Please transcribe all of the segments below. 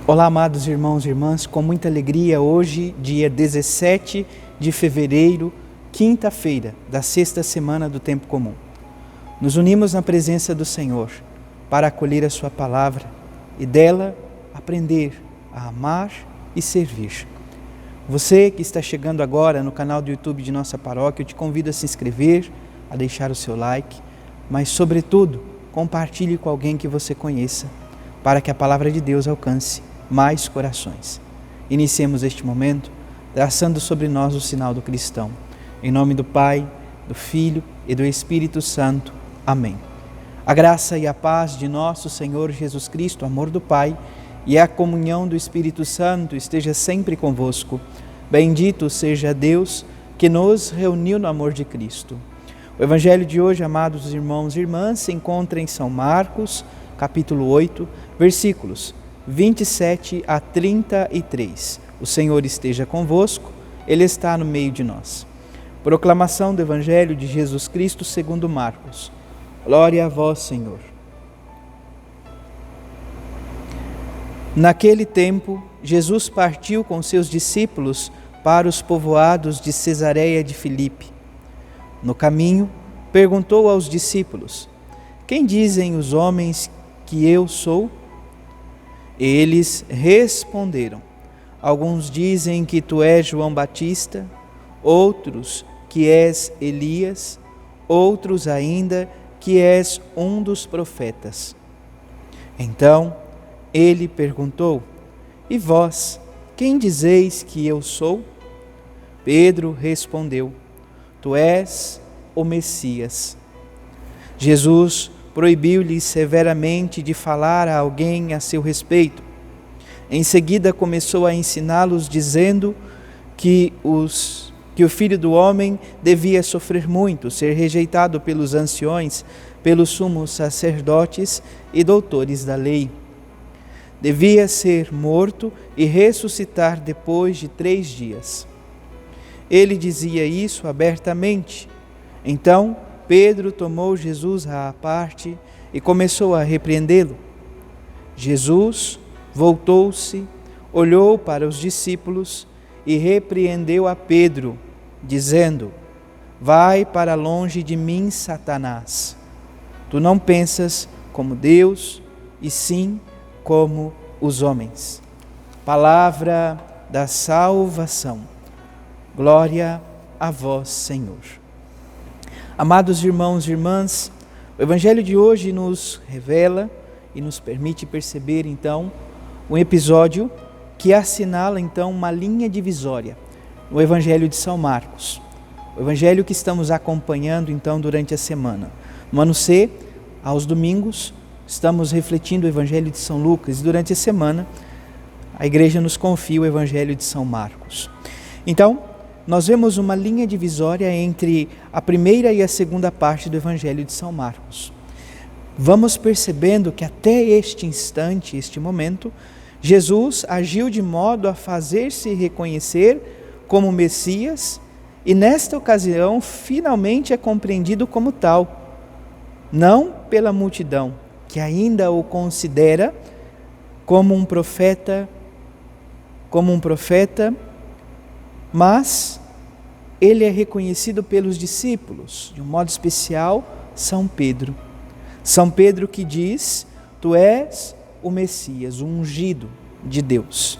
Olá, amados irmãos e irmãs, com muita alegria, hoje, dia 17 de fevereiro, quinta-feira, da sexta semana do Tempo Comum. Nos unimos na presença do Senhor para acolher a sua palavra e dela aprender a amar e servir. Você que está chegando agora no canal do YouTube de nossa paróquia, eu te convido a se inscrever, a deixar o seu like, mas sobretudo, compartilhe com alguém que você conheça, para que a palavra de Deus alcance mais corações. Iniciemos este momento traçando sobre nós o sinal do cristão. Em nome do Pai, do Filho e do Espírito Santo. Amém. A graça e a paz de nosso Senhor Jesus Cristo, o amor do Pai e a comunhão do Espírito Santo esteja sempre convosco. Bendito seja Deus que nos reuniu no amor de Cristo. O Evangelho de hoje, amados irmãos e irmãs, se encontra em São Marcos, capítulo 8, versículos 27 a 33. O Senhor esteja convosco, Ele está no meio de nós. Proclamação do Evangelho de Jesus Cristo segundo Marcos. Glória a vós, Senhor. Naquele tempo, Jesus partiu com seus discípulos para os povoados de Cesareia de Filipe. No caminho, perguntou aos discípulos: quem dizem os homens que eu sou? Eles responderam: alguns dizem que tu és João Batista, outros que és Elias, outros ainda que és um dos profetas. Então ele perguntou: e vós, quem dizeis que eu sou? Pedro respondeu: tu és o Messias. Jesus proibiu-lhe severamente de falar a alguém a seu respeito. Em seguida começou a ensiná-los, dizendo que o Filho do Homem devia sofrer muito, ser rejeitado pelos anciões, pelos sumos sacerdotes e doutores da lei. Devia ser morto e ressuscitar depois de 3 dias. Ele dizia isso abertamente. Então Pedro tomou Jesus à parte e começou a repreendê-lo. Jesus voltou-se, olhou para os discípulos e repreendeu a Pedro, dizendo: vai para longe de mim, Satanás. Tu não pensas como Deus, e sim como os homens. Palavra da salvação. Glória a vós, Senhor. Amados irmãos e irmãs, o Evangelho de hoje nos revela e nos permite perceber, então, um episódio que assinala, então, uma linha divisória no Evangelho de São Marcos. O Evangelho que estamos acompanhando, então, durante a semana. No ano C, aos domingos, estamos refletindo o Evangelho de São Lucas e durante a semana a Igreja nos confia o Evangelho de São Marcos. Então, nós vemos uma linha divisória entre a primeira e a segunda parte do Evangelho de São Marcos. Vamos percebendo que até este instante, este momento, Jesus agiu de modo a fazer-se reconhecer como Messias e nesta ocasião finalmente é compreendido como tal, não pela multidão, que ainda o considera como um profeta, mas ele é reconhecido pelos discípulos, de um modo especial, São Pedro. São Pedro que diz: tu és o Messias, o ungido de Deus.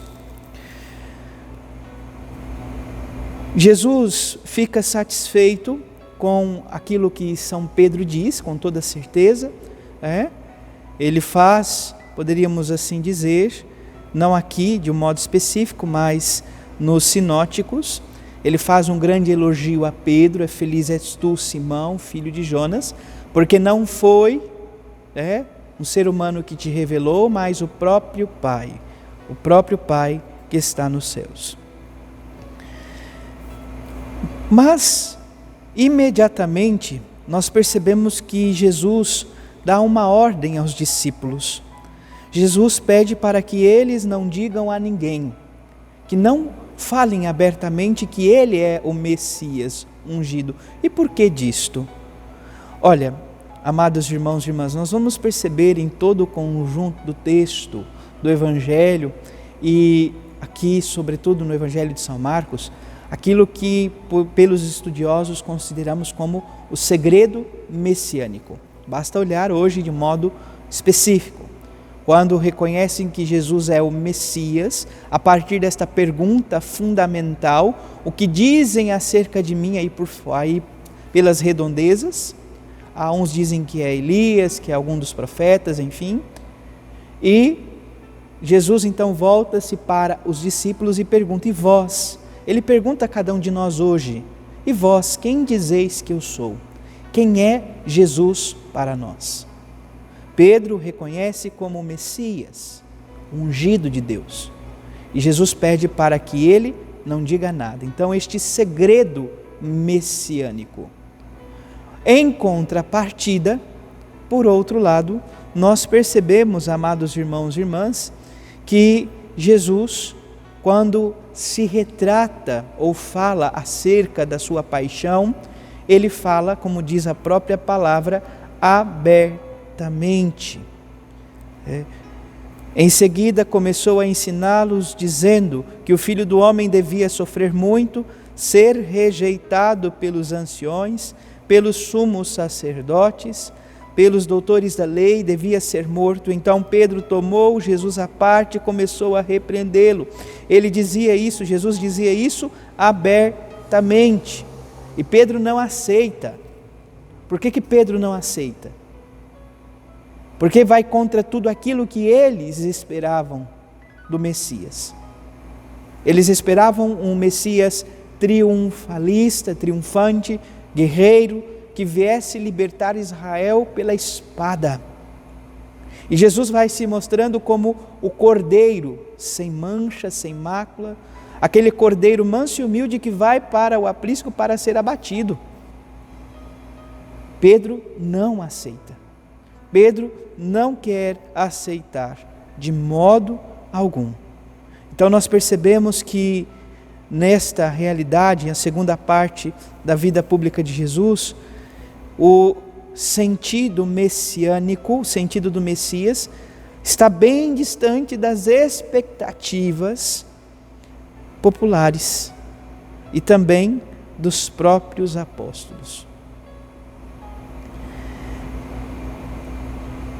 Jesus fica satisfeito com aquilo que São Pedro diz, com toda certeza. Ele faz, poderíamos assim dizer, não aqui de um modo específico, mas nos sinóticos, ele faz um grande elogio a Pedro: é feliz és tu, Simão, filho de Jonas, porque não foi um ser humano que te revelou, mas o próprio Pai que está nos céus. Mas, imediatamente, nós percebemos que Jesus dá uma ordem aos discípulos. Jesus pede para que eles não digam a ninguém, que não falem abertamente que ele é o Messias ungido. E por que disto? Olha, amados irmãos e irmãs, nós vamos perceber em todo o conjunto do texto do Evangelho e aqui, sobretudo no Evangelho de São Marcos, aquilo que pelos estudiosos consideramos como o segredo messiânico. Basta olhar hoje de modo específico. Quando reconhecem que Jesus é o Messias, a partir desta pergunta fundamental, o que dizem acerca de mim aí pelas redondezas? Há uns dizem que é Elias, que é algum dos profetas, enfim. E Jesus então volta-se para os discípulos e pergunta: e vós? Ele pergunta a cada um de nós hoje: e vós, quem dizeis que eu sou? Quem é Jesus para nós? Pedro reconhece como o Messias, o ungido de Deus. E Jesus pede para que ele não diga nada. Então, este segredo messiânico. Em contrapartida, por outro lado, nós percebemos, amados irmãos e irmãs, que Jesus, quando se retrata ou fala acerca da sua paixão, ele fala, como diz a própria palavra, abertamente. Em seguida começou a ensiná-los, dizendo que o Filho do Homem devia sofrer muito, ser rejeitado pelos anciões, pelos sumos sacerdotes, pelos doutores da lei, devia ser morto. Então Pedro tomou Jesus à parte e começou a repreendê-lo. Jesus dizia isso abertamente. E Pedro não aceita. Por que Pedro não aceita? Porque vai contra tudo aquilo que eles esperavam do Messias. Eles esperavam um Messias triunfalista, triunfante, guerreiro, que viesse libertar Israel pela espada. E Jesus vai se mostrando como o cordeiro, sem mancha, sem mácula, aquele cordeiro manso e humilde que vai para o aprisco para ser abatido. Pedro não aceita. Pedro não quer aceitar de modo algum. Então nós percebemos que nesta realidade, a segunda parte da vida pública de Jesus, o sentido messiânico, o sentido do Messias, está bem distante das expectativas populares e também dos próprios apóstolos.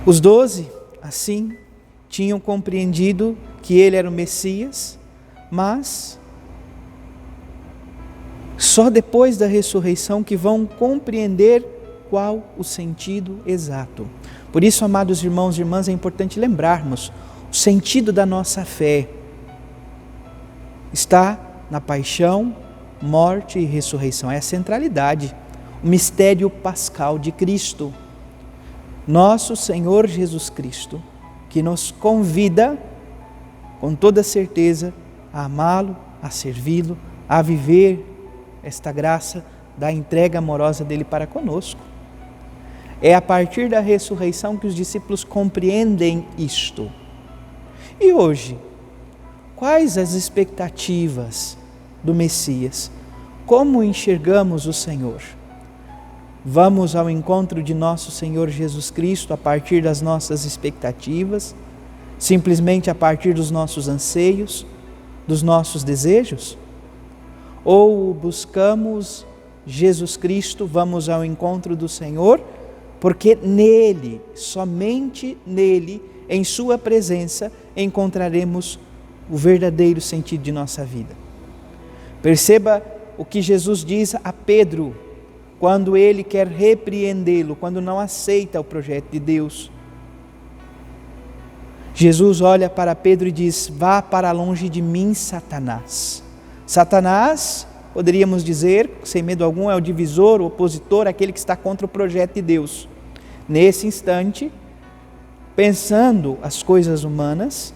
Os 12, assim, tinham compreendido que ele era o Messias, mas só depois da ressurreição que vão compreender qual o sentido exato. Por isso, amados irmãos e irmãs, é importante lembrarmos, o sentido da nossa fé está na paixão, morte e ressurreição. É a centralidade, o mistério pascal de Cristo. Nosso Senhor Jesus Cristo, que nos convida, com toda certeza, a amá-lo, a servi-lo, a viver esta graça da entrega amorosa dele para conosco. É a partir da ressurreição que os discípulos compreendem isto. E hoje, quais as expectativas do Messias? Como enxergamos o Senhor? Vamos ao encontro de nosso Senhor Jesus Cristo a partir das nossas expectativas, simplesmente a partir dos nossos anseios, dos nossos desejos? Ou buscamos Jesus Cristo, vamos ao encontro do Senhor, porque nele, somente nele, em sua presença, encontraremos o verdadeiro sentido de nossa vida. Perceba o que Jesus diz a Pedro, quando ele quer repreendê-lo, quando não aceita o projeto de Deus. Jesus olha para Pedro e diz: vá para longe de mim, Satanás. Satanás, poderíamos dizer, sem medo algum, é o divisor, o opositor, aquele que está contra o projeto de Deus. Nesse instante, pensando as coisas humanas,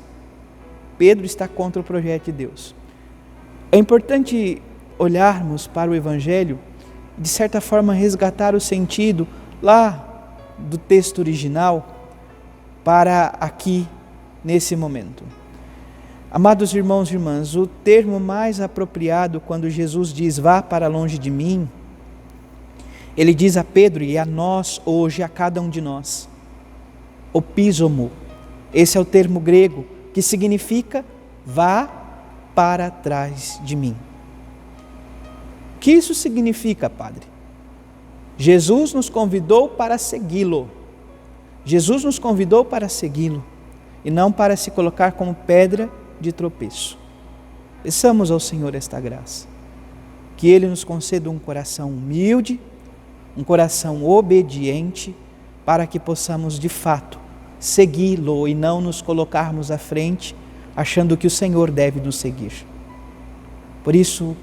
Pedro está contra o projeto de Deus. É importante olharmos para o Evangelho, de certa forma resgatar o sentido lá do texto original para aqui, nesse momento. Amados irmãos e irmãs, o termo mais apropriado quando Jesus diz vá para longe de mim, ele diz a Pedro e a nós hoje, a cada um de nós, opísomo. Esse é o termo grego que significa vá para trás de mim. O que isso significa, Padre? Jesus nos convidou para segui-lo. Jesus nos convidou para segui-lo e não para se colocar como pedra de tropeço. Peçamos ao Senhor esta graça, que Ele nos conceda um coração humilde, um coração obediente, para que possamos de fato segui-lo e não nos colocarmos à frente, achando que o Senhor deve nos seguir. Por isso,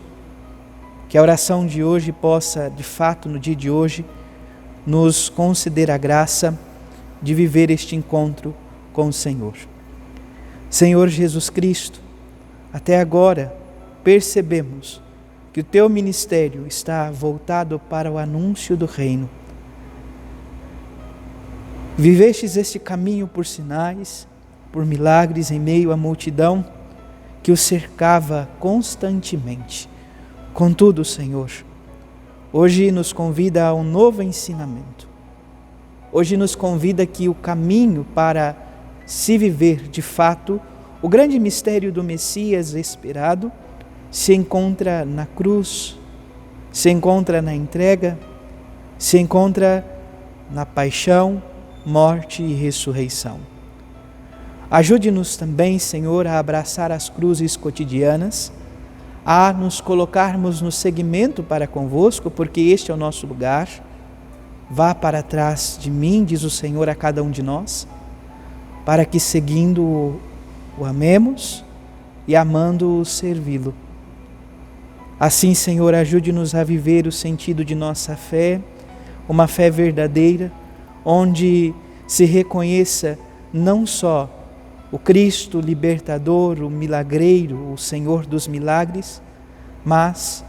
que a oração de hoje possa, de fato, no dia de hoje, nos conceder a graça de viver este encontro com o Senhor. Senhor Jesus Cristo, até agora percebemos que o Teu ministério está voltado para o anúncio do reino. Vivestes este caminho por sinais, por milagres em meio à multidão que o cercava constantemente. Contudo, Senhor, hoje nos convida a um novo ensinamento. Hoje nos convida que o caminho para se viver de fato o grande mistério do Messias esperado se encontra na cruz, se encontra na entrega, se encontra na paixão, morte e ressurreição. Ajude-nos também, Senhor, a abraçar as cruzes cotidianas, a nos colocarmos no seguimento para convosco, porque este é o nosso lugar. Vá para trás de mim, diz o Senhor a cada um de nós, para que seguindo o amemos e amando-o servi-lo. Assim, Senhor, ajude-nos a viver o sentido de nossa fé, uma fé verdadeira, onde se reconheça não só o Cristo libertador, o milagreiro, o Senhor dos milagres, mas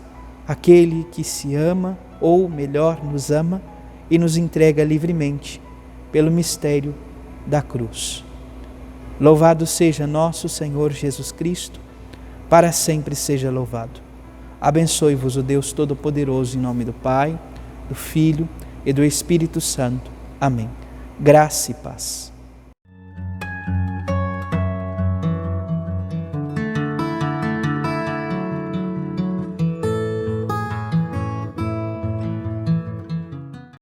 aquele que se ama, ou melhor, nos ama e nos entrega livremente pelo mistério da cruz. Louvado seja nosso Senhor Jesus Cristo, para sempre seja louvado. Abençoe-vos o Deus Todo-Poderoso, em nome do Pai, do Filho e do Espírito Santo. Amém. Graça e paz.